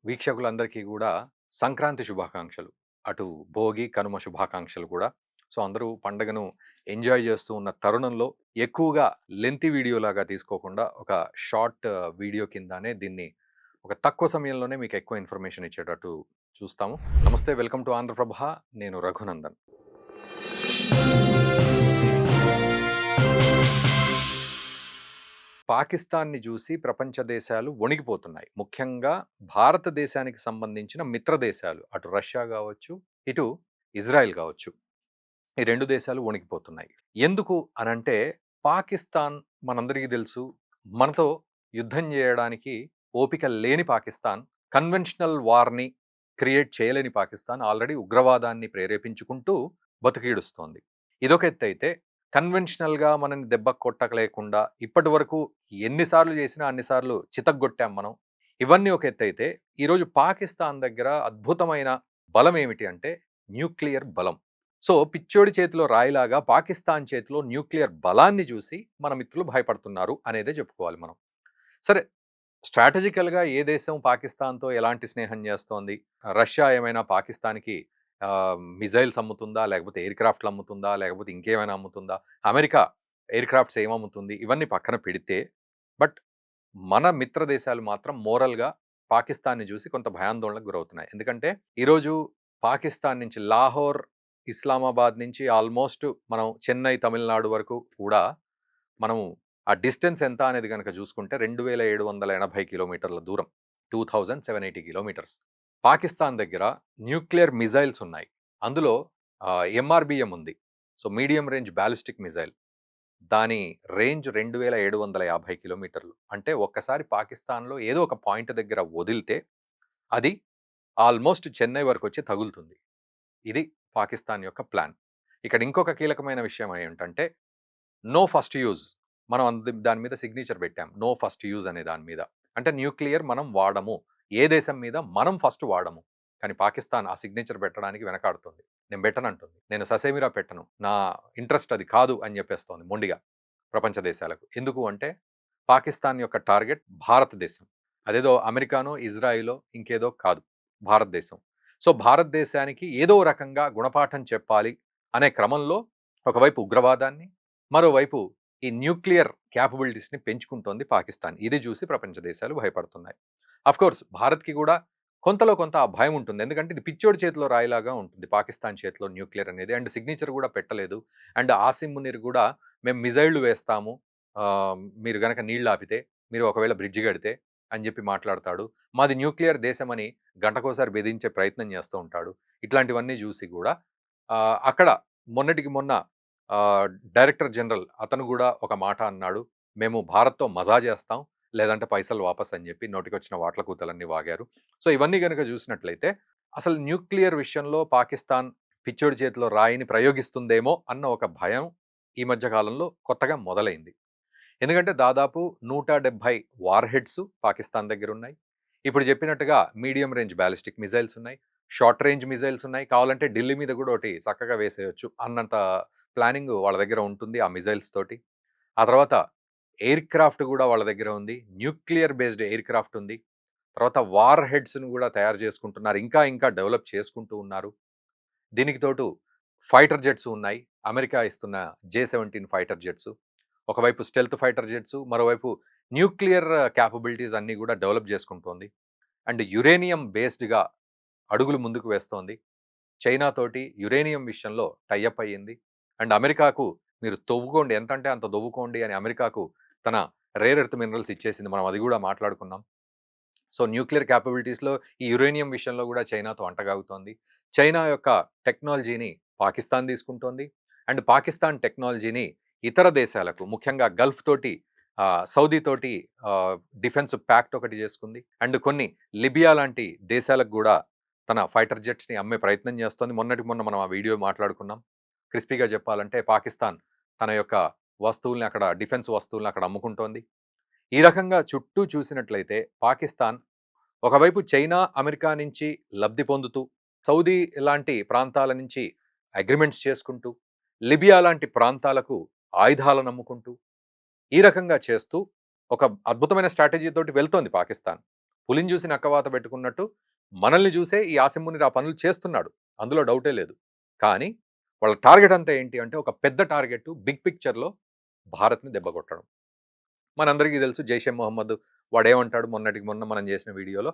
వీక్షకులందరికీ కూడా సంక్రాంతి శుభాకాంక్షలు. అటు భోగి, కనుమ శుభాకాంక్షలు కూడా. సో, అందరూ పండగను ఎంజాయ్ చేస్తూ ఉన్న తరుణంలో ఎక్కువగా లెంతీ వీడియోలాగా తీసుకోకుండా ఒక షార్ట్ వీడియో కిందనే దీన్ని ఒక తక్కువ సమయంలోనే మీకు ఎక్కువ ఇన్ఫర్మేషన్ ఇచ్చేటట్టు చూస్తాము. నమస్తే, వెల్కమ్ టు ఆంధ్రప్రభ. నేను రఘునందన్. పాకిస్తాన్‌ని చూసి ప్రపంచ దేశాలు వణికిపోతున్నాయి. ముఖ్యంగా భారతదేశానికి సంబంధించిన మిత్ర దేశాలు. అటు రష్యా గావచ్చు, ఇటు ఇజ్రాయెల్ గావచ్చు. ఈ 2 దేశాలు వణికిపోతున్నాయి. ఎందుకు అనంటే పాకిస్తాన్ మనందరికీ తెలుసు. మనతో యుద్ధం జేయడానికి ఓపిక లేని పాకిస్తాన్, కన్వెన్షనల్ వార్‌ని క్రియేట్ చేయలేని పాకిస్తాన్ ఆల్రెడీ ఉగ్రవాదాన్ని ప్రేరేపించుకుంటూ బతికీడుస్తోంది. ఇదొక ఎత్తైతే కన్వెన్షనల్‌గా మనల్ని దెబ్బ కొట్టలేకుండా ఇప్పటివరకు ఎన్ని సార్లు చేసినా అన్ని సార్లు చితగ్గొట్టాం మనం. ఇవన్నీ ఒక ఎత్తైతే ఈరోజు పాకిస్తాన్ దగ్గర అద్భుతమైన బలం ఏమిటి అంటే న్యూక్లియర్ బలం. సో, పిచ్చోడి చేతిలో రాయిలాగా పాకిస్తాన్ చేతిలో న్యూక్లియర్ బలాన్ని చూసి మన మిత్రులు భయపడుతున్నారు అనేదే చెప్పుకోవాలి మనం. సరే, స్ట్రాటజికల్‌గా ఏ దేశం పాకిస్తాన్‌తో ఎలాంటి స్నేహం చేస్తోంది? రష్యా ఏమైనా పాకిస్తాన్‌కి మిజైల్స్ అమ్ముతుందా? లేకపోతే ఎయిర్ క్రాఫ్ట్‌లు అమ్ముతుందా? లేకపోతే ఇంకేమైనా అమ్ముతుందా? అమెరికా ఎయిర్ క్రాఫ్ట్స్ ఏమమ్ముతుంది? ఇవన్నీ పక్కన పెడితే, బట్ మన మిత్ర దేశాలు మాత్రం మోరల్‌గా పాకిస్తాన్‌ని చూసి కొంత భయాందోళనకు గురవుతున్నాయి. ఎందుకంటే ఈరోజు పాకిస్తాన్ నుంచి లాహోర్, ఇస్లామాబాద్ నుంచి ఆల్మోస్ట్ మనం చెన్నై, తమిళనాడు వరకు కూడా మనం ఆ డిస్టెన్స్ ఎంత అనేది గనక చూసుకుంటే 2780 కిలోమీటర్ల దూరం. 2780 కిలోమీటర్స్. పాకిస్తాన్ దగ్గర న్యూక్లియర్ మిజైల్స్ ఉన్నాయి. అందులో ఎంఆర్‌బీఎం ఉంది. So, medium range ballistic missile. దాని రేంజ్ 2750 కిలోమీటర్లు. అంటే ఒక్కసారి పాకిస్తాన్‌లో ఏదో ఒక పాయింట్ దగ్గర వదిలితే అది ఆల్మోస్ట్ చెన్నై వరకొచ్చి తగులుతుంది. ఇది పాకిస్తాన్ యొక్క ప్లాన్. ఇక్కడ ఇంకొక కీలకమైన విషయం ఏంటంటే నో ఫస్ట్ యూజ్. మనం దాని మీద సిగ్నేచర్ పెట్టాం. నో ఫస్ట్ యూజ్ అనే దాని మీద. అంటే న్యూక్లియర్ మనం వాడము. ఏ దేశం మీద మనం ఫస్ట్ వాడము. కానీ పాకిస్తాన్ ఆ సిగ్నేచర్ పెట్టడానికి వెనకాడుతుంది. నేను పెట్టనంటుంది. నేను ససేమిరా పెట్టను. నా ఇంట్రెస్ట్ అది కాదు అని చెప్పేస్తోంది మొండిగా ప్రపంచ దేశాలకు. ఎందుకు అంటే పాకిస్తాన్ యొక్క టార్గెట్ భారతదేశం. అదేదో అమెరికానో, ఇజ్రాయిలో ఇంకేదో కాదు. భారతదేశం. సో, భారతదేశానికి ఏదో రకంగా గుణపాఠం చెప్పాలి అనే క్రమంలో ఒకవైపు ఉగ్రవాదాన్ని, మరోవైపు ఈ న్యూక్లియర్ క్యాపబిలిటీస్‌ని పెంచుకుంటోంది పాకిస్తాన్. ఇది చూసి ప్రపంచ దేశాలు భయపడుతున్నాయి. ఆఫ్‌కోర్స్ భారత్‌కి కూడా కొంతలో కొంత ఆ భయం ఉంటుంది. ఎందుకంటే ఇది పిచ్చోడి చేతిలో రాయిలాగా ఉంటుంది. పాకిస్తాన్ చేతిలో న్యూక్లియర్ అనేది. అండ్ సిగ్నేచర్ కూడా పెట్టలేదు. అండ్ ఆసిమ్ మునీర్ కూడా మేము మిజైల్‌లు వేస్తాము. మీరు గనక నీళ్లాపితే, మీరు ఒకవేళ బ్రిడ్జ్ కడితే అని చెప్పి మాట్లాడతాడు. మాది న్యూక్లియర్ దేశమని గంటకోసారి బెదిరించే ప్రయత్నం చేస్తూ ఉంటాడు. ఇట్లాంటివన్నీ చూసి కూడా అక్కడ మొన్నటికి మొన్న ఆహ్, డైరెక్టర్ జనరల్ అతను గూడా ఒక మాట అన్నాడు. మేము భారత్‌తో మజా చేస్తాం. లేదంటే పైసలు వాపస్ అని జెప్పి నోటికొచ్చిన వాట్ల కూతలన్నీ వాగారు. సో, ఇవన్నీ గనక జూసినట్లయితే అసలు న్యూక్లియర్ విషయంలో పాకిస్తాన్ పిచ్చోడి చేతిలో రాయిని ప్రయోగిస్తుందేమో అన్న ఒక భయం ఈ మధ్య కాలంలో కొత్తగా మొదలైంది. ఎందుకంటే దాదాపు 170 వార్ హెడ్స్ పాకిస్తాన్ దగ్గరున్నాయి. ఇప్పుడు చెప్పినట్టుగా మీడియం రేంజ్ బాలిస్టిక్ మిజైల్స్ ఉన్నాయి. షార్ట్ రేంజ్ మిజైల్స్ ఉన్నాయి. కావాలంటే ఢిల్లీ మీద కూడా ఒకటి చక్కగా వేసేయొచ్చు అన్నంత ప్లానింగ్ వాళ్ళ దగ్గర ఉంటుంది ఆ మిజైల్స్ తోటి. ఆ తర్వాత ఎయిర్ క్రాఫ్ట్ కూడా వాళ్ళ దగ్గర ఉంది. న్యూక్లియర్ బేస్డ్ ఎయిర్ క్రాఫ్ట్ ఉంది. తర్వాత వార్ హెడ్స్‌ని కూడా తయారు చేసుకుంటున్నారు. ఇంకా ఇంకా డెవలప్ చేసుకుంటూ ఉన్నారు. దీనికి తోడు ఫైటర్ జెట్స్ ఉన్నాయి. అమెరికా ఇస్తున్న జే-17 ఫైటర్ జెట్స్. ఒకవైపు స్టెల్త్ ఫైటర్ జెట్స్, మరోవైపు న్యూక్లియర్ క్యాపబిలిటీస్ అన్నీ కూడా డెవలప్ చేసుకుంటోంది. అండ్ యురేనియం బేస్డ్‌గా అడుగులు ముందుకు వేస్తోంది. చైనా తోటి యురేనియం విషయంలో టై అప్ అయ్యింది. అండ్ అమెరికాకు మీరు తవ్వుకోండి, ఎంతంటే అంత దవ్వుకోండి అని అమెరికాకు తన రేర్ ఎర్త్ మినరల్స్ ఇచ్చేసింది. మనం అది కూడా మాట్లాడుకున్నాం. సో, న్యూక్లియర్ క్యాపబిలిటీస్‌లో ఈ యురేనియం విషయంలో కూడా చైనాతో అంటగాగుతోంది. చైనా యొక్క టెక్నాలజీని పాకిస్తాన్ తీసుకుంటోంది. అండ్ పాకిస్తాన్ టెక్నాలజీని ఇతర దేశాలకు, ముఖ్యంగా గల్ఫ్ తోటి సౌదీ తోటి ఆహ్, డిఫెన్స్ పాక్ట్ ఒకటి చేసుకుంది. అండ్ కొన్ని లిబియా లాంటి దేశాలకు గూడా తన ఫైటర్ జెట్స్‌ని అమ్మే ప్రయత్నం చేస్తోంది. మొన్నటికి మొన్న మనం ఆ వీడియో మాట్లాడుకున్నాం. క్రిస్పీగా చెప్పాలంటే పాకిస్తాన్ తన యొక్క వస్తువుల్ని అక్కడ, డిఫెన్స్ వస్తువుల్ని అక్కడ అమ్ముకుంటోంది. ఈ రకంగా చుట్టూ చూసినట్లయితే పాకిస్తాన్ ఒకవైపు చైనా, అమెరికా నుంచి లబ్ధి పొందుతూ, సౌదీ లాంటి ప్రాంతాల నుంచి అగ్రీమెంట్స్ చేసుకుంటూ, లిబియా లాంటి ప్రాంతాలకు ఆయుధాలను అమ్ముకుంటూ, ఈ రకంగా చేస్తూ ఒక అద్భుతమైన స్ట్రాటజీ తోటి వెళ్తోంది పాకిస్తాన్. పులిని చూసి నక్కవాత పెట్టుకున్నట్టు మనల్ని చూసే ఈ ఆసిమ్ మునీర్ ఆ పనులు చేస్తున్నాడు. అందులో డౌటే లేదు. కానీ వాళ్ళ టార్గెట్ అంతా ఏంటి అంటే ఒక పెద్ద టార్గెట్ బిగ్ పిక్చర్‌లో భారత్‌ని దెబ్బకొట్టడం. మనందరికీ తెలుసు జైషే మొహమ్మద్ వాడేమంటాడు మొన్నటికి మొన్న మనం చేసిన వీడియోలో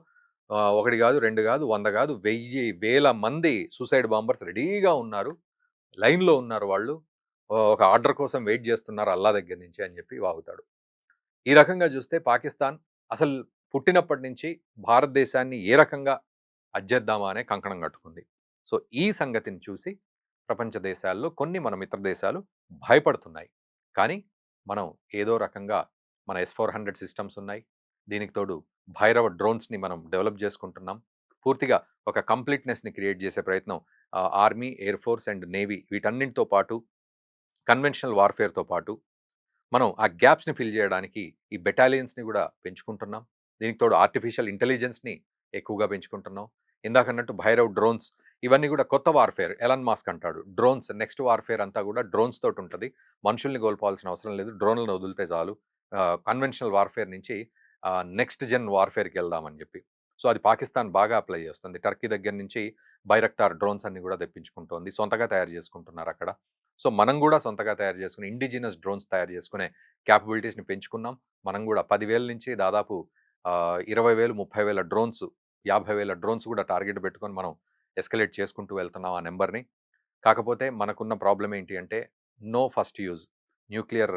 1 కాదు, 2 కాదు, 100 కాదు, 1000 వేల మంది సూసైడ్ బాంబర్స్ రెడీగా ఉన్నారు. లైన్‌లో ఉన్నారు వాళ్ళు. ఒక ఆర్డర్ కోసం వెయిట్ చేస్తున్నారు అల్లా దగ్గర నుంచి అని చెప్పి వాగుతాడు. ఈ రకంగా చూస్తే పాకిస్తాన్ అసలు పుట్టినప్పటి నుంచి భారతదేశాన్ని ఏ రకంగా అజ్జేద్దామా అనే కంకణం కట్టుకుంది. సో ఈ సంగతిని చూసి ప్రపంచ దేశాల్లో కొన్ని మన మిత్ర దేశాలు భయపడుతున్నాయి. కానీ మనం ఏదో రకంగా మన S-400 సిస్టమ్స్ ఉన్నాయి. దీనికి తోడు భైరవ డ్రోన్స్ని మనం డెవలప్ చేసుకుంటున్నాం. పూర్తిగా ఒక కంప్లీట్నెస్ని క్రియేట్ చేసే ప్రయత్నం army, air force and navy వీటన్నింటితో పాటు కన్వెన్షనల్ వార్ఫేర్తో పాటు మనం ఆ గ్యాప్స్ని ఫిల్ చేయడానికి ఈ బెటాలియన్స్ని కూడా పెంచుకుంటున్నాం. దీనికి తోడు ఆర్టిఫిషియల్ ఇంటెలిజెన్స్ని ఎక్కువగా పెంచుకుంటున్నాం. ఇందాకన్నట్టు భైరవ్ డ్రోన్స్ ఇవన్నీ కూడా కొత్త వార్ఫేర్. ఎలాన్ మాస్క్ అంటాడు డ్రోన్స్ నెక్స్ట్ వార్ఫేర్ అంతా కూడా డ్రోన్స్ తోటి ఉంటుంది. మనుషుల్ని కోల్పోవాల్సిన అవసరం లేదు, డ్రోన్లను వదిలితే చాలు. కన్వెన్షనల్ వార్ఫేర్ నుంచి నెక్స్ట్ జెన్ వార్ఫేర్కి వెళ్దామని చెప్పి. సో అది పాకిస్తాన్ బాగా అప్లై చేస్తుంది. టర్కీ దగ్గర నుంచి బైరక్తార్ డ్రోన్స్ అన్ని కూడా తెప్పించుకుంటోంది. సొంతగా తయారు చేసుకుంటున్నారు అక్కడ. సో మనం కూడా సొంతగా తయారు చేసుకుని ఇండిజినస్ డ్రోన్స్ తయారు చేసుకునే క్యాపబిలిటీస్ని పెంచుకున్నాం. మనం కూడా 10,000 నుంచి దాదాపు 20,000, 30,000 డ్రోన్స్, 50,000 డ్రోన్స్ కూడా టార్గెట్ పెట్టుకొని మనం ఎస్కలేట్ చేసుకుంటూ వెళ్తున్నాం ఆ నెంబర్ని. కాకపోతే మనకున్న ప్రాబ్లం ఏంటి అంటే no first use nuclear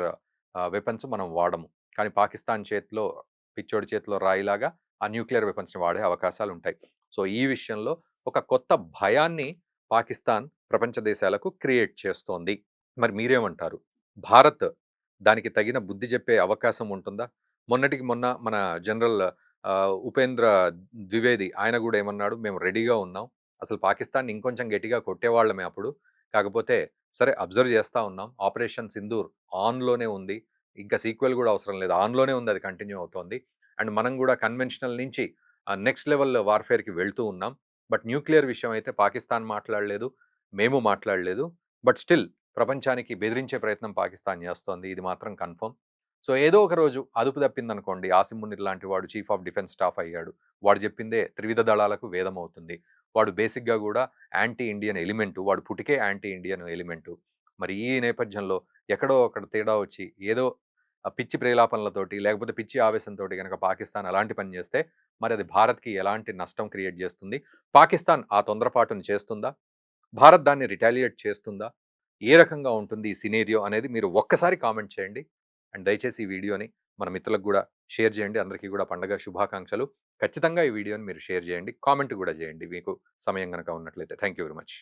weapons మనం వాడము. కానీ పాకిస్తాన్ చేతిలో పిచ్చోడి చేతిలో రాయిలాగా ఆ న్యూక్లియర్ వెపన్స్ని వాడే అవకాశాలు ఉంటాయి. సో ఈ విషయంలో ఒక కొత్త భయాన్ని పాకిస్తాన్ ప్రపంచ దేశాలకు క్రియేట్ చేస్తోంది. మరి మీరేమంటారు? భారత్ దానికి తగిన బుద్ధి చెప్పే అవకాశం ఉంటుందా? మొన్నటికి మొన్న మన జనరల్ ఉపేంద్ర ద్వివేది ఆయన కూడా ఏమన్నాడు, మేము రెడీగా ఉన్నాం. అసలు పాకిస్తాన్‌ని ఇంకొంచెం గట్టిగా కొట్టేవాళ్ళమే అప్పుడు. కాకపోతే సరే అబ్జర్వ్ చేస్తా ఉన్నాం. ఆపరేషన్ సింధూర్ ఆన్‌లోనే ఉంది. ఇంకా సీక్వెల్ కూడా అవసరం లేదు. ఆన్‌లోనే ఉంది, అది కంటిన్యూ అవుతోంది. అండ్ మనం కూడా కన్వెన్షనల్ నుంచి నెక్స్ట్ లెవెల్ వార్‌ఫేర్‌కి వెళ్తూ ఉన్నాం. బట్ న్యూక్లియర్ విషయం అయితే పాకిస్తాన్ మాట్లాడలేదు, మేము మాట్లాడలేదు. బట్ స్టిల్ ప్రపంచానికి బెదిరించే ప్రయత్నం పాకిస్తాన్ చేస్తోంది. ఇది మాత్రం కన్ఫర్మ్. సో ఏదో ఒక రోజు అదుపు తప్పిందనుకోండి, ఆసిమ్ మునీర్ లాంటి వాడు చీఫ్ ఆఫ్ డిఫెన్స్ స్టాఫ్ అయ్యాడు. వాడు చెప్పిందే త్రివిధ దళాలకు వేదం అవుతుంది. వాడు బేసిక్‌గా కూడా యాంటీ ఇండియన్ ఎలిమెంటు. వాడు పుటికే యాంటీ ఇండియన్ ఎలిమెంటు. మరి ఈ నేపథ్యంలో ఎక్కడో అక్కడ తేడా వచ్చి ఏదో పిచ్చి ప్రేలాపనలతోటి లేకపోతే పిచ్చి ఆవేశంతోటి గనక పాకిస్తాన్ అలాంటి పని చేస్తే మరి అది భారత్‌కి ఎలాంటి నష్టం క్రియేట్ చేస్తుంది? పాకిస్తాన్ ఆ తొందరపాటుని చేస్తుందా? భారత్ దాన్ని రిటాలియేట్ చేస్తుందా? ఏ రకంగా ఉంటుంది ఈ సినేరియో అనేది మీరు ఒక్కసారి కామెంట్ చేయండి. అండ్ దయచేసి ఈ వీడియోని మన మిత్రులకు గూడా షేర్ చేయండి. అందరికీ గూడా పండగ శుభాకాంక్షలు. ఖచ్చితంగా ఈ వీడియోని మీరు షేర్ చేయండి. కామెంట్ గూడా చేయండి మీకు సమయం గనక ఉన్నట్లయితే. Thank you very much.